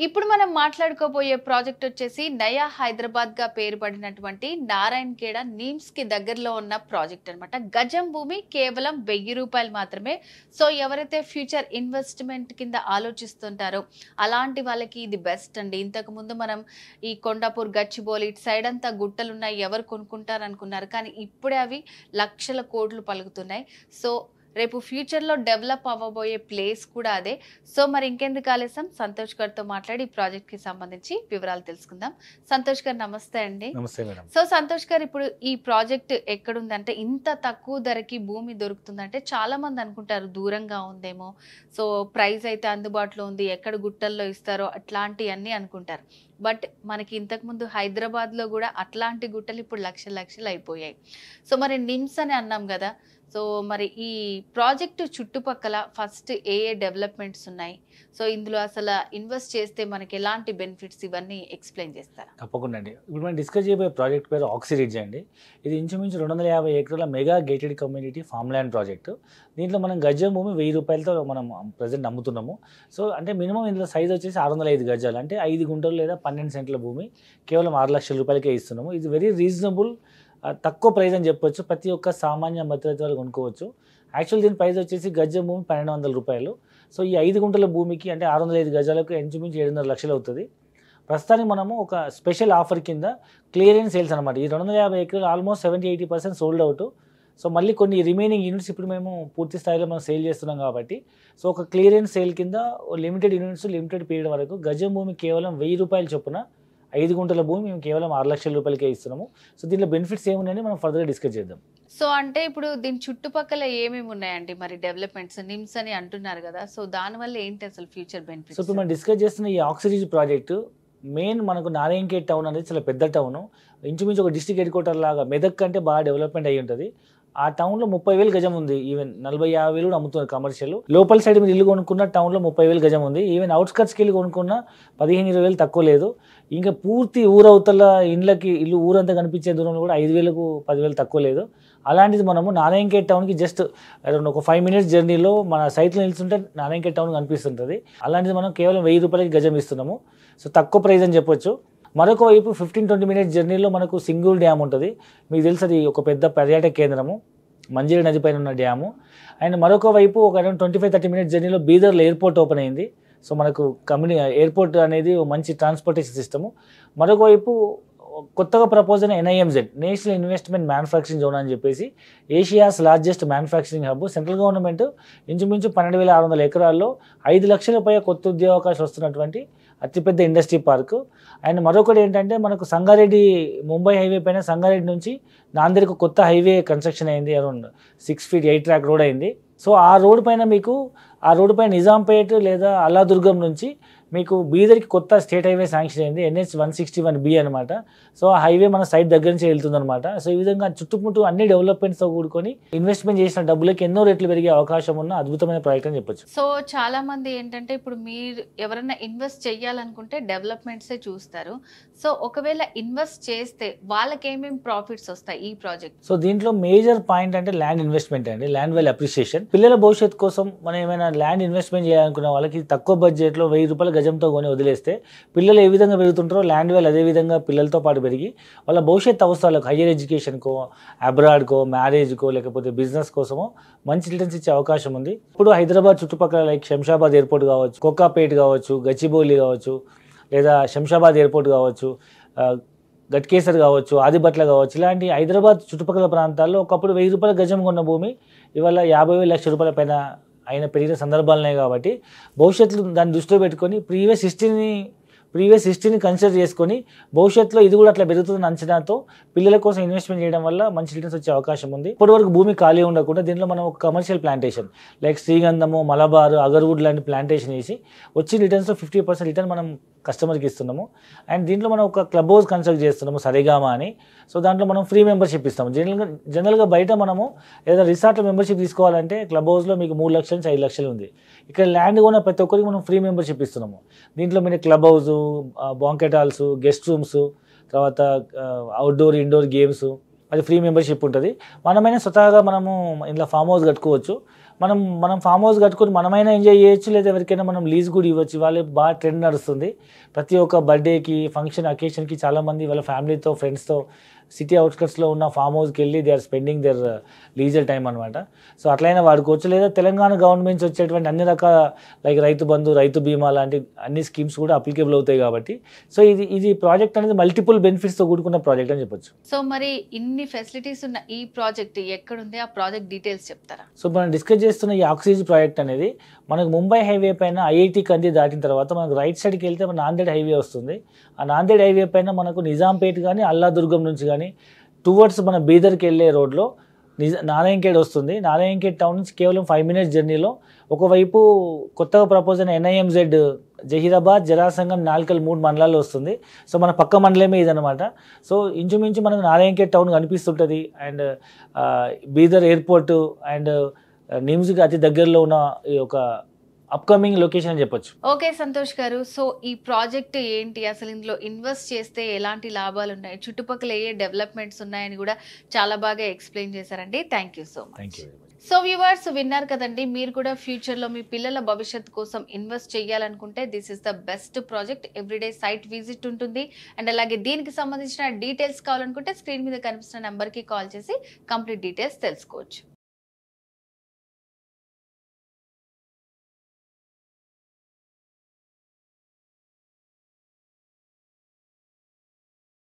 ఇప్పుడు మనం మాట్లాడుకోబోయే ప్రాజెక్ట్ వచ్చేసి నయా హైదరాబాద్ గా పేరు పడినటువంటి నారాయణఖేడ నీమ్స్ కి దగ్గరలో ఉన్న ప్రాజెక్ట్ అన్నమాట. గజం భూమి కేవలం ₹1000 మాత్రమే. సో ఎవరైతే ఫ్యూచర్ ఇన్వెస్ట్మెంట్ కింద ఆలోచిస్తుంటారో అలాంటి వాళ్ళకి ఇది బెస్ట్ అండి. ఇంతకు ముందు మనం ఈ కొండాపూర్, గచ్చిబౌలి ఇటు సైడ్ అంతా గుట్టలు ఉన్నాయి, ఎవరు కొనుక్కుంటారు అనుకున్నారు. కానీ ఇప్పుడే అవి లక్షల కోట్లు పలుకుతున్నాయి. సో రేపు ఫ్యూచర్లో డెవలప్ అవ్వబోయే ప్లేస్ కూడా అదే. సో మరి ఇంకెందుకు ఆలస్యం, సంతోష్ గారితో మాట్లాడి ఈ ప్రాజెక్ట్కి సంబంధించి వివరాలు తెలుసుకుందాం. సంతోష్ గారు నమస్తే అండి. నమస్తే మేడం. సో సంతోష్ గారు, ఇప్పుడు ఈ ప్రాజెక్ట్ ఎక్కడుందంటే, ఇంత తక్కువ ధరకి భూమి దొరుకుతుందంటే చాలా మంది అనుకుంటారు దూరంగా ఉందేమో, సో ప్రైస్ అయితే అందుబాటులో ఉంది, ఎక్కడ గుట్టల్లో ఇస్తారో అట్లాంటివన్నీ అనుకుంటారు. బట్ మనకి ఇంతకుముందు హైదరాబాద్లో కూడా అట్లాంటి గుట్టలు ఇప్పుడు లక్షలు అయిపోయాయి. సో మరి నిమ్స్ అని అన్నాం కదా, సో మరి ఈ ప్రాజెక్టు చుట్టుపక్కల ఫస్ట్ ఏ డెవలప్మెంట్స్ ఉన్నాయి, సో ఇందులో అసలు ఇన్వెస్ట్ చేస్తే మనకి ఎలాంటి బెనిఫిట్స్, ఇవన్నీ ఎక్స్ప్లెయిన్ చేస్తారా? తప్పకుండా అండి. ఇప్పుడు మనం డిస్కస్ చేయబోయే ప్రాజెక్ట్ పేరు ఆక్సిరిడ్జ్ అండి. ఇది ఇంచుమించు 250 ఎకరాల mega gated community farm land project. దీంట్లో మనం గజం భూమి ₹1000తో మనం ప్రజెంట్ అమ్ముతున్నాము. సో అంటే మినిమం ఇందులో సైజ్ వచ్చేసి 605 గజాలు, అంటే 5 గుంటలు లేదా 12 సెంట్ల భూమి కేవలం ₹6,00,000కే ఇస్తున్నాము. ఇది వెరీ రీజనబుల్, తక్కువ ప్రైస్ అని చెప్పొచ్చు. ప్రతి ఒక్క సామాన్య మధ్యతరగతి వాళ్ళు కొనుక్కోవచ్చు. యాక్చువల్ దీని ప్రైస్ వచ్చేసి గజం భూమి ₹1,200. సో ఈ 5 గుంటల భూమికి అంటే 605 గజాలకు ఇంచుమించు 7.5 లక్షలు అవుతుంది. ప్రస్తుతానికి మనము ఒక స్పెషల్ ఆఫర్ కింద క్లియరెన్స్ సేల్స్ అనమాట. ఈ 250 ఎకరాలు ఆల్మోస్ట్ 70-80% సోల్డ్ అవుట్. సో మళ్ళీ కొన్ని రిమైనింగ్ యూనిట్స్ ఇప్పుడు మేము పూర్తి స్థాయిలో మనం సేల్ చేస్తున్నాం కాబట్టి, సో ఒక క్లియరెన్స్ సేల్ కింద లిమిటెడ్ యూనిట్స్ లిమిటెడ్ పీరియడ్ వరకు గజం భూమి కేవలం ₹1000 చొప్పున 5 గుంటల భూమి మేము కేవలం ₹6,00,000కే ఇస్తున్నాము. సో దీంట్లో బెనిఫిట్స్ ఏమున్నాయని మనం ఫర్దర్గా డిస్కస్ చేద్దాం. సో అంటే ఇప్పుడు దీని చుట్టుపక్కల ఏమేమి ఉన్నాయండి మరి డెవలప్మెంట్స్? నిమ్స్ అని అంటున్నారు కదా, సో దానివల్ల ఏంటి అసలు ఫ్యూచర్ సో బెనిఫిట్స్? ఇప్పుడు మనం డిస్కస్ చేస్తున్న ఈ ఆక్సిరిడ్జ్ ప్రాజెక్టు మెయిన్ మనకు నారాయణఖేడ్ టౌన్ అనేది చాలా పెద్ద టౌను. ఇంచుమించు ఒక డిస్ట్రిక్ట్ హెడ్ క్వార్టర్ లాగా మెదక్ అంటే బాగా డెవలప్మెంట్ అయ్యి ఉంటుంది. ఆ టౌన్లో 30,000 గజం ఉంది. ఈవెన్ 40-50,000 కూడా అమ్ముతున్నారు కమర్షియల్. లోపల సైడ్ మీరు ఇల్లు కొనుక్కున్న టౌన్లో 30,000 గజం ఉంది. ఈవెన్ అవుట్స్కట్స్కి వెళ్ళి కొనుక్కున్న 15-20,000 తక్కువ లేదు. ఇంకా పూర్తి ఊరవతల ఇండ్లకి ఇల్లు ఊరంతా కనిపించే దూరంలో కూడా 5,000కు 10,000 తక్కువ లేదు. అలాంటిది మనము నారాయణఖేడ్ టౌన్కి జస్ట్ అరౌండ్ ఒక 5 minutes జర్నీలో మన సైట్లో నిలుస్తుంటే నారాయణఖేడ్ టౌన్ కనిపిస్తుంటుంది. అలాంటిది మనం కేవలం ₹1000కి గజం ఇస్తున్నాము. సో తక్కువ ప్రైస్ అని చెప్పొచ్చు. మరొక వైపు 15-20 minutes జర్నీలో మనకు సింగూర్ డ్యామ్ ఉంటుంది. మీకు తెలుసు అది ఒక పెద్ద పర్యాటక కేంద్రము, మంజీరా నది పైన ఉన్న డ్యాము. అండ్ మరొక వైపు ఒక అరౌండ్ 25-30 minutes జర్నీలో బీదర్లో ఎయిర్పోర్ట్ ఓపెన్ అయింది. సో మనకు ఎయిర్పోర్ట్ అనేది మంచి ట్రాన్స్పోర్టేషన్ సిస్టము. మరొక వైపు కొత్తగా ప్రపోజ్ అయిన NIMZ national investment manufacturing zone అని చెప్పేసి Asia's largest manufacturing hub. Central government ఇంచుమించు 12,600 ఎకరాల్లో 5 లక్షల పై కొత్త ఉద్యోగావకాశం వస్తున్నటువంటి అతిపెద్ద ఇండస్ట్రీ పార్కు. అండ్ మరొకటి ఏంటంటే మనకు సంగారెడ్డి ముంబై హైవే పైన సంగారెడ్డి నుంచి నాందేడ్కు కొత్త హైవే కన్స్ట్రక్షన్ అయింది. అరౌండ్ 6 feet 8 track రోడ్ అయింది. సో ఆ రోడ్ పైన మీకు నిజాంపేట్ లేదా అల్లాదుర్గం నుంచి మీకు బీదర్కి కొత్త స్టేట్ హైవే శాంక్షన్ అయింది, NH 161B అనమాట. సో ఆ హైవే మన సైట్ దగ్గర నుంచి వెళ్తుందనమాట. సో ఈ విధంగా చుట్టుముట్టు అన్ని డెవలప్మెంట్స్తో కూడుకొని ఇన్వెస్ట్మెంట్ చేసిన డబ్బులకి ఎన్నో రెట్లు పెరిగే అవకాశం ఉన్న అద్భుతమైన ప్రాజెక్ట్ అని చెప్పొచ్చు. సో చాలా మంది ఏంటంటే, ఇప్పుడు మీరు ఎవరైనా ఇన్వెస్ట్ చేయాలనుకుంటే డెవలప్మెంట్సే చూస్తారు. సో ఒకవేళ ఇన్వెస్ట్ చేస్తే వాళ్ళకి ఏమేమి ప్రాఫిట్స్ వస్తాయి ఈ ప్రాజెక్ట్? సో దీంట్లో మేజర్ పాయింట్ అంటే ల్యాండ్ ఇన్వెస్ట్మెంట్ అండి, ల్యాండ్ వాల్యూ అప్రిషియేషన్. పిల్లల భవిష్యత్తు కోసం మనం ఏమైనా ల్యాండ్ ఇన్వెస్ట్మెంట్ చేయాలనుకున్న వాళ్ళకి తక్కువ బడ్జెట్లో ₹1000 గజంతో కొని వదిలేస్తే పిల్లలు ఏ విధంగా పెరుగుతుంటారో ల్యాండ్ వాల్యూ అదే విధంగా పిల్లలతో పాటు పెరిగి వాళ్ళ భవిష్యత్ అవసరాలకు హైయర్ ఎడ్యుకేషన్కో, అబ్రాడ్కో, మ్యారేజ్కో లేకపోతే బిజినెస్ కోసమో మంచి రిటర్న్స్ ఇచ్చే అవకాశం ఉంది. ఇప్పుడు హైదరాబాద్ చుట్టుపక్కల లైక్ శంషాబాద్ ఎయిర్పోర్ట్ కావచ్చు, కోకాపేట్ కావచ్చు, గచ్చిబౌలి కావచ్చు, లేదా శంషాబాద్ ఎయిర్పోర్ట్ కావచ్చు, గట్కేసర్ కావచ్చు, ఆదిబట్ల కావచ్చు, ఇలాంటి హైదరాబాద్ చుట్టుపక్కల ప్రాంతాల్లో ఒకప్పుడు ₹1000 గజం కొన్న భూమి ఇవాళ 50,000 లక్షల రూపాయల పైన అయిన పెరిగిన సందర్భాలున్నాయి. కాబట్టి భవిష్యత్తులో దాన్ని దృష్టిలో పెట్టుకొని ప్రీవియస్ హిస్టరీని కన్సిడర్ చేసుకొని భవిష్యత్తులో ఇది కూడా అట్లా పెరుగుతుందని అంచనాతో పిల్లల కోసం ఇన్వెస్ట్మెంట్ చేయడం వల్ల మంచి రిటర్న్స్ వచ్చే అవకాశం ఉంది. ఇప్పటివరకు భూమి ఖాళీ ఉండకుండా దీంట్లో మనం ఒక కమర్షియల్ ప్లాంటేషన్ లైక్ శ్రీగంధము, మలబార్, అగర్వుడ్ లాంటి ప్లాంటేషన్ చేసి వచ్చిన రిటర్న్స్లో 50% రిటర్న్ మనం కస్టమర్కి ఇస్తున్నాము. అండ్ దీంట్లో మనం ఒక క్లబ్ హౌస్ కన్స్ట్రక్ట్ చేస్తున్నాము, సరిగామా అని. సో దాంట్లో మనం ఫ్రీ మెంబర్షిప్ ఇస్తాము. జనరల్గా బయట మనము ఏదైనా రిసార్ట్లో మెంబర్షిప్ తీసుకోవాలంటే క్లబ్ హౌస్లో మీకు 3 లక్షల నుంచి 5 లక్షలు ఉంది. ఇక్కడ ల్యాండ్ కొన్న ప్రతి ఒక్కరికి మనం ఫ్రీ మెంబర్షిప్ ఇస్తున్నాము. దీంట్లో మీరు club house, banquet halls, guest rooms, తర్వాత అవుట్డోర్ ఇండోర్ గేమ్స్, అది ఫ్రీ మెంబర్షిప్ ఉంటుంది. మనమైనా స్వతహాగా మనము ఇంట్లో ఫామ్ హౌస్ కట్టుకోవచ్చు. మనం ఫామ్ హౌస్ కట్టుకొని మనమైనా ఎంజాయ్ చేయొచ్చు, లేదా ఎవరికైనా మనం లీజ్ కూడా ఇవ్వచ్చు. వాళ్ళు బాగా ట్రెండ్ నడుస్తుంది. ప్రతి ఒక్క బర్త్డేకి, ఫంక్షన్, అకేషన్కి చాలామంది వాళ్ళ ఫ్యామిలీతో, ఫ్రెండ్స్తో సిటీ అవుట్స్కట్స్లో ఉన్న ఫామ్ హౌస్కి వెళ్ళి they are spending their leisure time అనమాట. సో అట్లయినా వాడుకోవచ్చు. లేదా తెలంగాణ గవర్నమెంట్స్ వచ్చేటువంటి అన్ని రకాల లైక్ రైతు బంధు, రైతు బీమా లాంటి అన్ని స్కీమ్స్ కూడా అప్లికేబుల్ అవుతాయి కాబట్టి సో ఇది ప్రాజెక్ట్ అనేది మల్టిపుల్ బెనిఫిట్స్తో కూడుకున్న ప్రాజెక్ట్ అని చెప్పొచ్చు. సో మరి ఇన్ని ఫెసిలిటీస్ ఉన్న ఈ ప్రాజెక్ట్ ఎక్కడుంది, ఆ ప్రాజెక్ట్ డీటెయిల్స్ చెప్తారా? సో మనం డిస్కస్ చేస్తున్న ఈ ఆక్సిజన్ ప్రాజెక్ట్ అనేది మనకు ముంబై హైవే పైన ఐఐటి కంది దాటిన తర్వాత మనకు రైట్ సైడ్కి వెళ్తే మన నాందేడ్ హైవే వస్తుంది. ఆ నాందేడ్ హైవే పైన మనకు నిజాంపేట్ కానీ, అల్లాదుర్గం నుంచి కానీ టువర్డ్స్ మన బీదర్కి వెళ్ళే రోడ్లో నారాయణఖేడ్ వస్తుంది. నారాయణఖేడ్ టౌన్ నుంచి కేవలం 5 minutes జర్నీలో ఒకవైపు కొత్తగా ప్రపోజ్ అయిన ఎన్ఐఎంజెడ్ జహీరాబాద్, జరాసంగం, నాల్కల్ 3 మండలాల్లో వస్తుంది. సో మన పక్క మండలమే ఇదనమాట. సో ఇంచుమించు మనకు నారాయణఖేడ్ టౌన్ కనిపిస్తుంటుంది. అండ్ బీదర్ ఎయిర్పోర్టు అండ్ నిమ్స్కి అతి దగ్గరలో ఉన్న ఈ ఒక అప్కమింగ్ లొకేషన్ అని చెప్పొచ్చు. ఓకే సంతోష్ గారు, సో ఈ ప్రాజెక్ట్ ఏంటి, అసలు ఇందులో ఇన్వెస్ట్ చేస్తే ఎలాంటి లాభాలు ఉన్నాయి, చుట్టుపక్కల ఏ డెవలప్మెంట్స్ ఉన్నాయని కూడా చాలా బాగా ఎక్స్ప్లెయిన్ చేశారండి. Thank you so much. Thank you. So viewers విన్నారు కదండి, మీరు కూడా ఫ్యూచర్లో మీ పిల్లల భవిష్యత్తు కోసం ఇన్వెస్ట్ చేయాలనుకుంటే this is the best project. Everyday site visit ఉంటుంది. అండ్ అలాగే దీనికి సంబంధించిన డీటెయిల్స్ కావాలనుకుంటే స్క్రీన్ మీద కనిపిస్తున్న నెంబర్కి కాల్ చేసి కంప్లీట్ డీటెయిల్స్ తెలుసుకోవచ్చు.